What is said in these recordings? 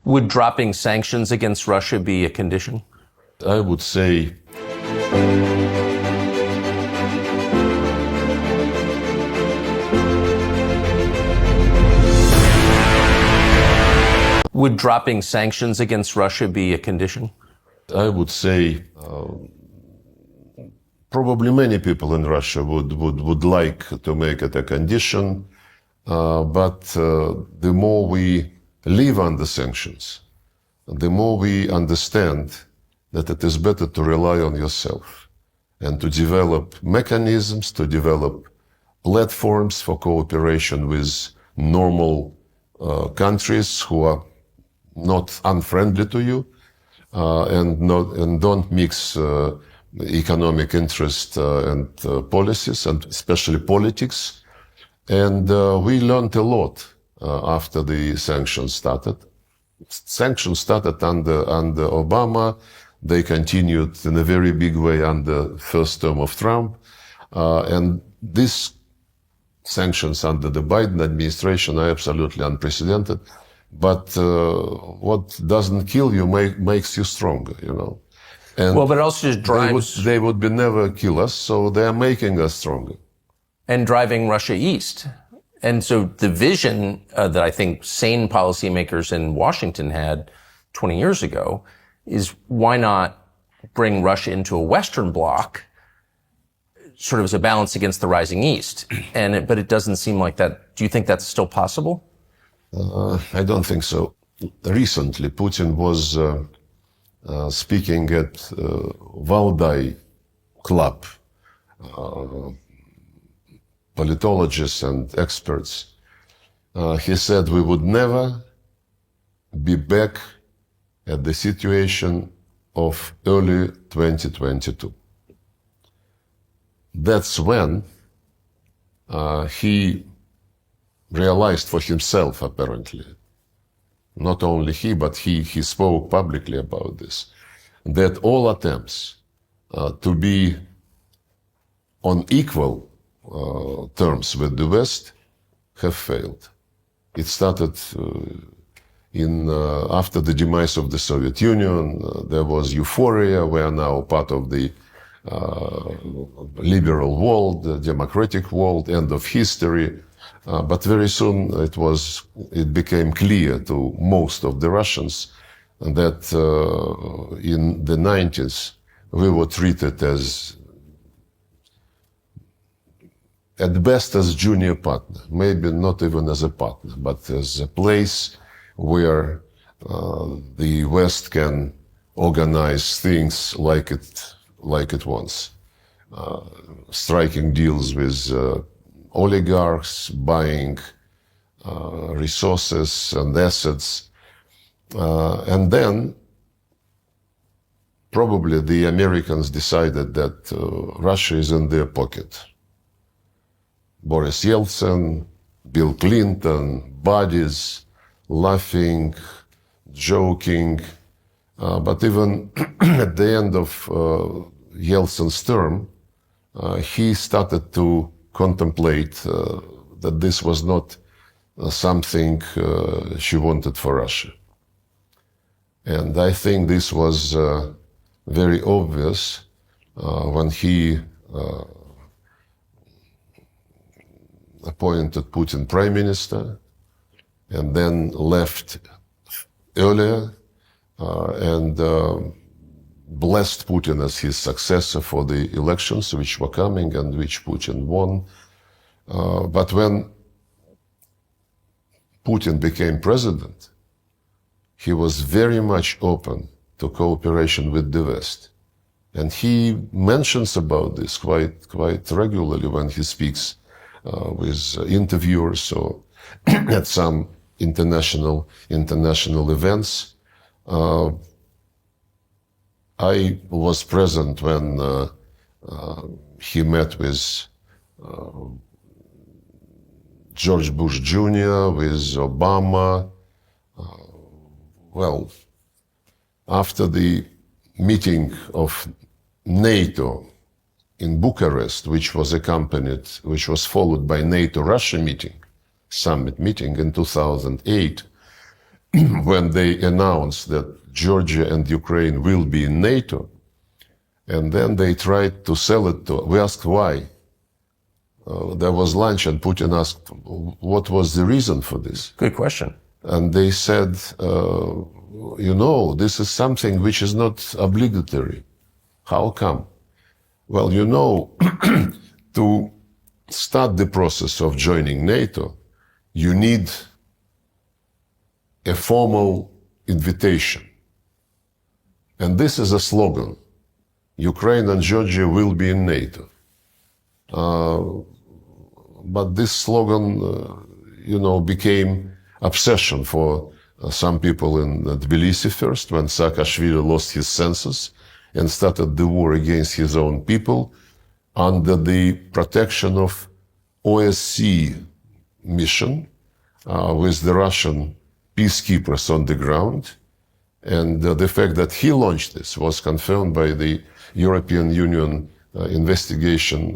Would dropping sanctions against Russia be a condition? I would say Would dropping sanctions against Russia be a condition? I would say probably many people in Russia would like to make it a condition, but the more we live under sanctions, the more we understand that it is better to rely on yourself and to develop mechanisms, to develop platforms for cooperation with normal countries who are not unfriendly to you, and don't mix economic interest and policies, and especially politics. And we learned a lot after the sanctions started. Sanctions started under Obama. They continued in a very big way under the first term of Trump. And these sanctions under the Biden administration are absolutely unprecedented. But what doesn't kill you makes you stronger, you know. And well, but it also just drives... They would be never kill us, so they are making us stronger. And driving Russia east. And so the vision that I think sane policymakers in Washington had 20 years ago is why not bring Russia into a Western bloc sort of as a balance against the rising east? But it doesn't seem like that. Do you think that's still possible? I don't think so. Recently, Putin was speaking at Valdai Club. Politologists and experts. He said we would never be back at the situation of early 2022. That's when he realized for himself, apparently, not only he, but he spoke publicly about this, that all attempts to be on equal terms with the West have failed. It started after the demise of the Soviet Union. There was euphoria. We are now part of the liberal world, the democratic world, end of history. But very soon it became clear to most of the Russians that in the 90s we were treated as, at best, as junior partner, maybe not even as a partner, but as a place where the West can organize things like it wants, striking deals with oligarchs, buying resources and assets, and then probably the Americans decided that Russia is in their pocket. Boris Yeltsin, Bill Clinton, buddies, laughing, joking. But even at the end of Yeltsin's term, he started to contemplate that this was not something she wanted for Russia. And I think this was very obvious when he appointed Putin prime minister and then left earlier and blessed Putin as his successor for the elections which were coming and which Putin won. But when Putin became president, he was very much open to cooperation with the West. And he mentions about this quite regularly when he speaks with interviewers or at some international events. I was present when he met with George Bush Jr., with Obama. Well, after the meeting of NATO in Bucharest, which was followed by NATO-Russia summit meeting in 2008, when they announced that Georgia and Ukraine will be in NATO, and then they tried to sell it to, we asked why. There was lunch and Putin asked, what was the reason for this? Good question. And they said, this is something which is not obligatory. How come? Well, to start the process of joining NATO, you need a formal invitation. And this is a slogan. Ukraine and Georgia will be in NATO. But this slogan, became obsession for some people in Tbilisi first, when Saakashvili lost his senses and started the war against his own people under the protection of OSCE mission with the Russian peacekeepers on the ground. And the fact that he launched this was confirmed by the European Union investigation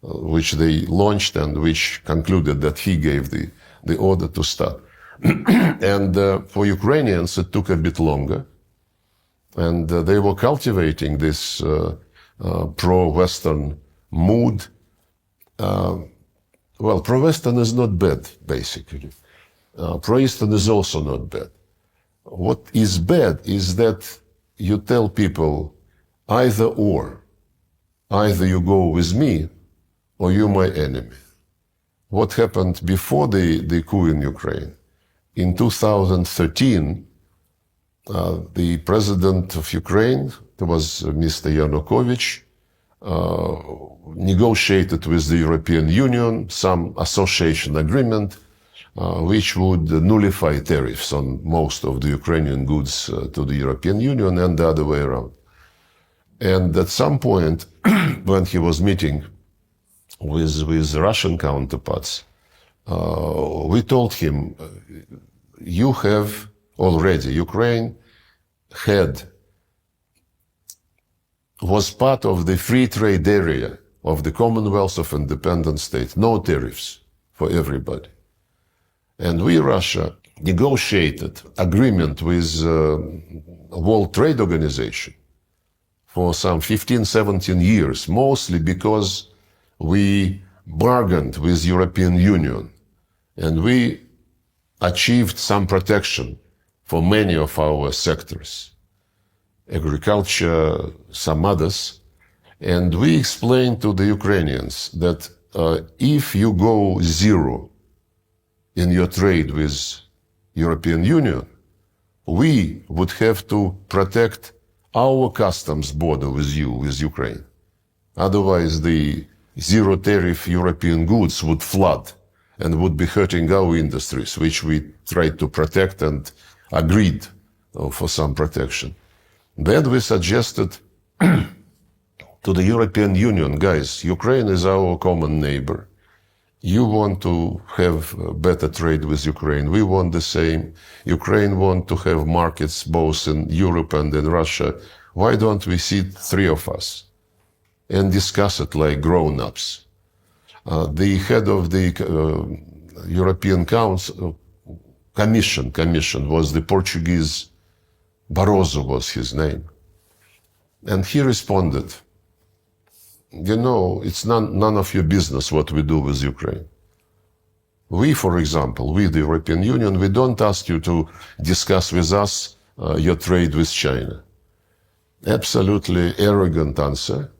which they launched and which concluded that he gave the order to start. And for Ukrainians, it took a bit longer. And they were cultivating this pro-Western mood. Pro-Western is not bad, basically. Pro-Eastern is also not bad. What is bad is that you tell people either or. Either you go with me or you're my enemy. What happened before the coup in Ukraine? In 2013, the president of Ukraine, it was Mr. Yanukovych, negotiated with the European Union some association agreement which would nullify tariffs on most of the Ukrainian goods to the European Union and the other way around. And at some point, when he was meeting with Russian counterparts, we told him, you have already, Ukraine was part of the free trade area of the Commonwealth of Independent States, no tariffs for everybody. And we, Russia, negotiated agreement with World Trade Organization for some 15, 17 years, mostly because we bargained with European Union and we achieved some protection for many of our sectors, agriculture, some others. And we explained to the Ukrainians that if you go zero in your trade with European Union, we would have to protect our customs border with you, with Ukraine. Otherwise, the zero tariff European goods would flood and would be hurting our industries, which we tried to protect and agreed for some protection. Then we suggested to the European Union, guys, Ukraine is our common neighbor. You want to have better trade with Ukraine. We want the same. Ukraine want to have markets both in Europe and in Russia. Why don't we sit three of us and discuss it like grown-ups? The head of the European Council, Commission was the Portuguese, Barroso was his name. And he responded, it's none of your business what we do with Ukraine. We, for example, we, the European Union, we don't ask you to discuss with us your trade with China. Absolutely arrogant answer.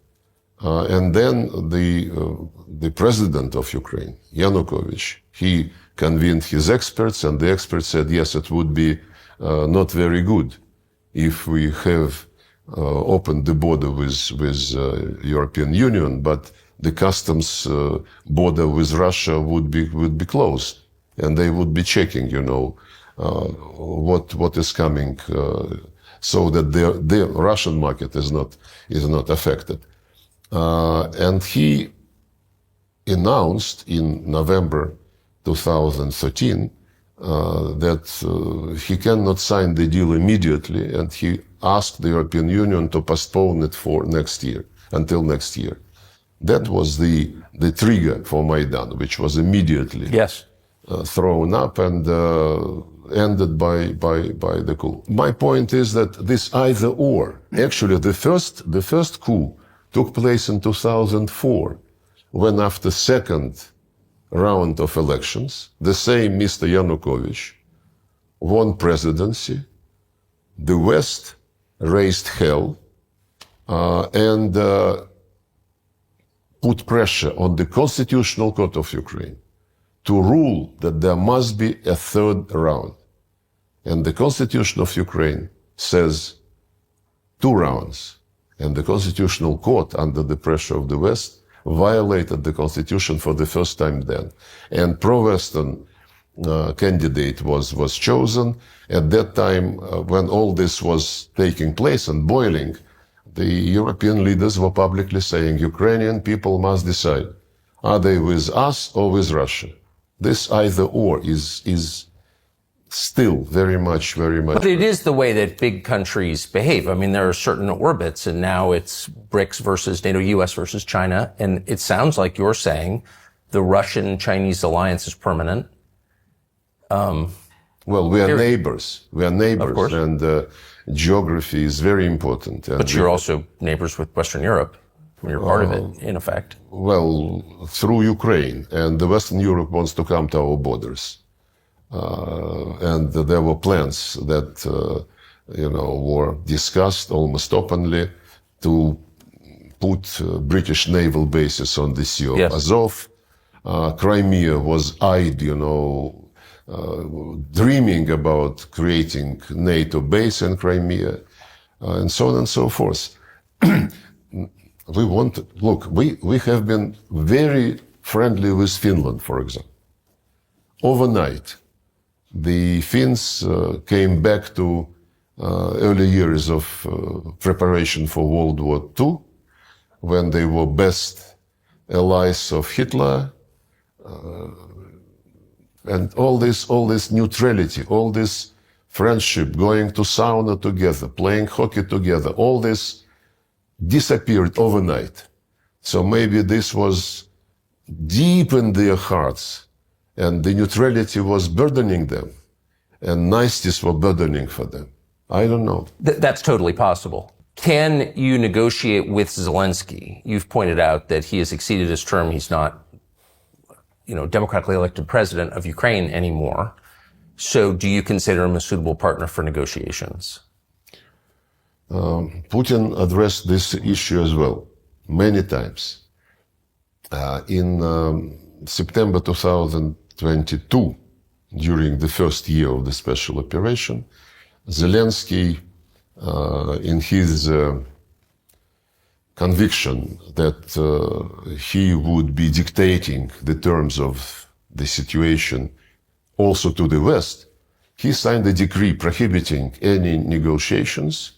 And then the president of Ukraine, Yanukovych, he convened his experts, and the experts said, yes, it would be not very good if we have opened the border with European Union, but the customs border with Russia would be closed, and they would be checking, what is coming, so that the Russian market is not affected. And he announced in November 2013 that he cannot sign the deal immediately, and he asked the European Union to postpone it for next year, until next year. That was the trigger for Maidan, which was immediately thrown up, and ended by the coup. My point is that this either or, actually the first coup took place in 2004, when after second round of elections, the same Mr. Yanukovych won presidency, the West raised hell, and put pressure on the Constitutional Court of Ukraine to rule that there must be a third round. And the Constitution of Ukraine says 2 rounds. And the Constitutional Court, under the pressure of the West, violated the Constitution for the first time then. And pro-Western candidate was chosen. At that time, when all this was taking place and boiling, the European leaders were publicly saying, Ukrainian people must decide, are they with us or with Russia? This either or is still very much. But it is the way that big countries behave. I mean, there are certain orbits, and now it's BRICS versus NATO, US versus China. And it sounds like you're saying the Russian-Chinese alliance is permanent. Well, we are neighbors. We are neighbors, of course. And geography is very important. And but you're also neighbors with Western Europe. You're part of it, in effect. Well, through Ukraine, and the Western Europe wants to come to our borders. And there were plans that, were discussed almost openly to put British naval bases on the Sea of Azov. Crimea was eyed, dreaming about creating NATO base in Crimea, and so on and so forth. We have been very friendly with Finland, for example. Overnight, the Finns came back to early years of preparation for World War II, when they were best allies of Hitler, and all this neutrality, all this friendship, going to sauna together, playing hockey together, all this disappeared overnight. So maybe this was deep in their hearts, and the neutrality was burdening them, and niceties were burdening for them. I don't know. That's totally possible. Can you negotiate with Zelensky? You've pointed out that he has exceeded his term. He's not, democratically elected president of Ukraine anymore. So do you consider him a suitable partner for negotiations? Putin addressed this issue as well, many times. In September 2022, during the first year of the special operation, Zelensky, in his conviction that he would be dictating the terms of the situation also to the West, he signed a decree prohibiting any negotiations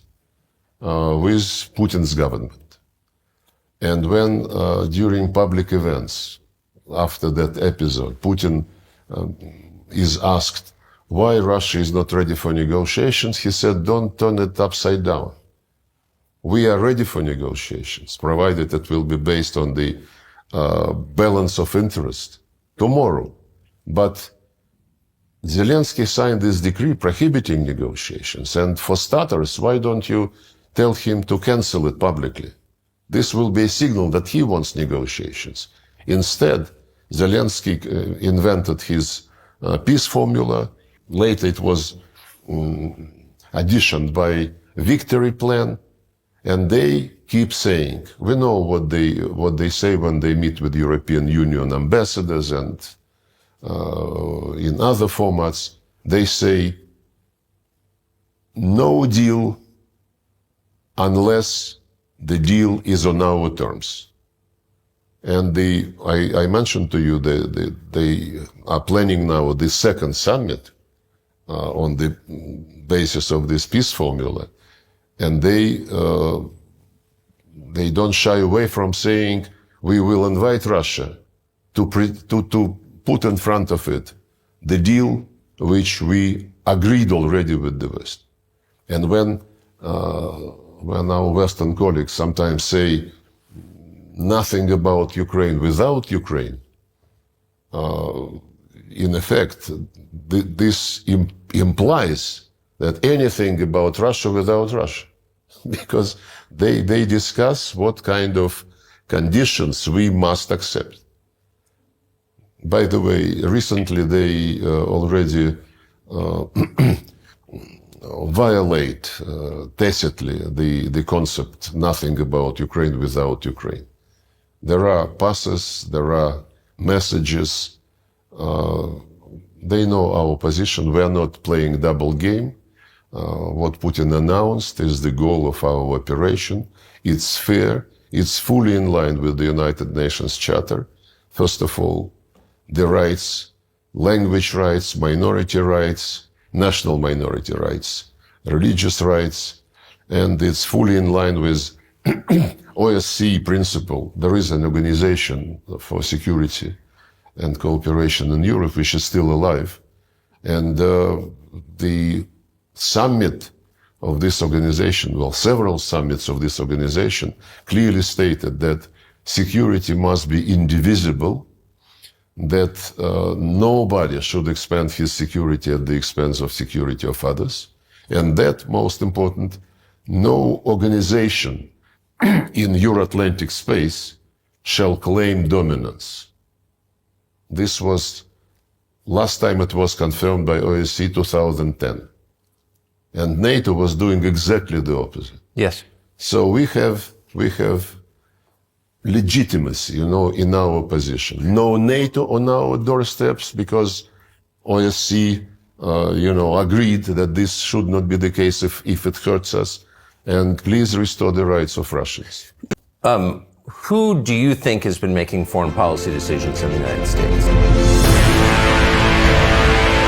with Putin's government. And when during public events, after that episode, Putin is asked why Russia is not ready for negotiations, he said, don't turn it upside down. We are ready for negotiations, provided it will be based on the balance of interest tomorrow. But Zelensky signed this decree prohibiting negotiations. And for starters, why don't you tell him to cancel it publicly? This will be a signal that he wants negotiations. Instead, Zelensky invented his peace formula. Later it was additioned by victory plan. And they keep saying, we know what they say when they meet with European Union ambassadors and in other formats. They say, no deal unless the deal is on our terms. And I mentioned to you, they are planning now the second summit on the basis of this peace formula. And they don't shy away from saying, we will invite Russia to put in front of it the deal which we agreed already with the West. And when our Western colleagues sometimes say nothing about Ukraine without Ukraine, in effect, this implies that anything about Russia without Russia, because they discuss what kind of conditions we must accept. By the way, recently they already violate tacitly the concept, nothing about Ukraine without Ukraine. There are passes, there are messages. They know our position. We are not playing double game. What Putin announced is the goal of our operation. It's fair. It's fully in line with the United Nations Charter. First of all, the rights, language rights, minority rights, national minority rights, religious rights, and it's fully in line with OSCE principle. There is an organization for security and cooperation in Europe which is still alive. And the summit of this organization, well, several summits of this organization clearly stated that security must be indivisible, that nobody should expand his security at the expense of security of others, and that, most important, no organization in Euro-Atlantic space shall claim dominance. This was, last time it was confirmed by OSCE 2010. And NATO was doing exactly the opposite. Yes. So we have legitimacy, in our position. No NATO on our doorsteps because OSCE, agreed that this should not be the case if it hurts us. And please restore the rights of Russians. Who do you think has been making foreign policy decisions in the United States?